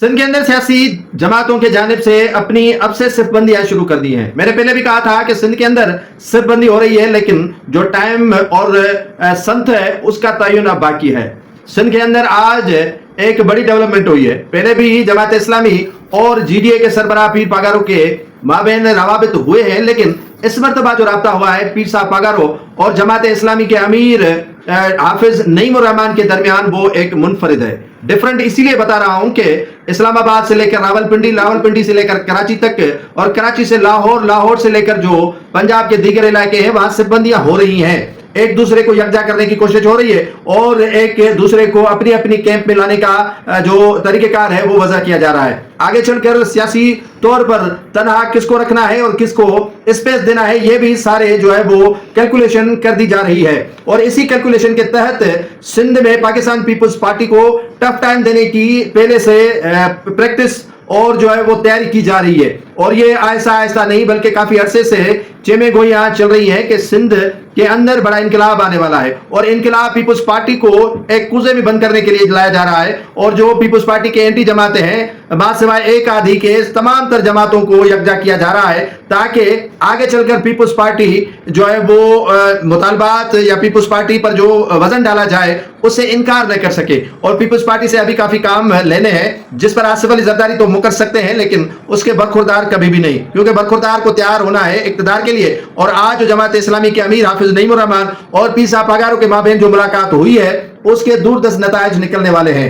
سندھ کے اندر سیاسی جماعتوں کے جانب سے اپنی اب سے صف بندیاں شروع کر دی ہیں. میں نے پہلے بھی کہا تھا کہ سندھ کے اندر صف بندی ہو رہی ہے، لیکن جو ٹائم اور سنت ہے اس کا تعین اب باقی ہے. سندھ کے اندر آج ایک بڑی ڈیولپمنٹ ہوئی ہے. پہلے بھی جماعت اسلامی اور جی ڈی اے کے سربراہ پیر پاگاروں کے مابین روابط ہوئے ہیں، لیکن اس مرتبہ جو رابطہ ہوا ہے پیر صاحب پاگاروں اور جماعت اسلامی کے امیر حافظ نعیم الرحمان کے درمیان وہ ایک منفرد ہے. ڈیفرنٹ اسی لیے بتا رہا ہوں کہ اسلام آباد سے لے کر راولپنڈی سے لے کر کراچی تک، اور کراچی سے لاہور سے لے کر جو پنجاب کے دیگر علاقے ہیں وہاں صف بندیاں ہو رہی ہیں. ایک دوسرے کو یکجا کرنے کی کوشش ہو رہی ہے اور ایک دوسرے کو اپنی اپنی کیمپ میں لانے کا جو طریقہ کار ہے وہ وضع کیا جا رہا ہے. آگے چل کر سیاسی طور پر تنہا کس کو رکھنا ہے اور کس کو اسپیس دینا ہے، یہ بھی سارے جو ہے وہ کیلکولیشن کر دی جا رہی ہے. اور اسی کیلکولیشن کے تحت سندھ میں پاکستان پیپلز پارٹی کو ٹف ٹائم دینے کی پہلے سے پریکٹس اور جو ہے وہ تیاری کی جا رہی ہے. اور یہ آہستہ آہستہ نہیں بلکہ کافی عرصے سے چیمیں گوئیاں چل رہی ہیں کہ سندھ کے اندر بڑا انقلاب آنے والا ہے، اور انقلاب پیپلز پارٹی کو ایک کوزے میں بند کرنے کے لیے جلایا جا رہا ہے. اور جو پیپلز پارٹی کے اینٹی جماعتیں ہیں بات سوائے ایک آدھی کے تمام تر جماعتوں کو یکجا کیا جا رہا ہے، تاکہ آگے چل کر پیپلز پارٹی جو ہے وہ مطالبات یا پیپلز پارٹی پر جو وزن ڈالا جائے اس سے انکار نہ کر سکے. اور پیپلز پارٹی سے ابھی کافی کام لینے ہیں جس پر آصف علی زرداری تو مکر سکتے ہیں، لیکن اس کے برخوردار کبھی بھی نہیں، کیونکہ برخوردار کو تیار ہونا ہے اقتدار کے لیے. اور آج جو جماعت اسلامی کے امیر حافظ نعیم الرحمان اور پیر صاحب پاگاروں کے مابین جو ملاقات ہوئی ہے اس کے دوردست نتائج نکلنے والے ہیں.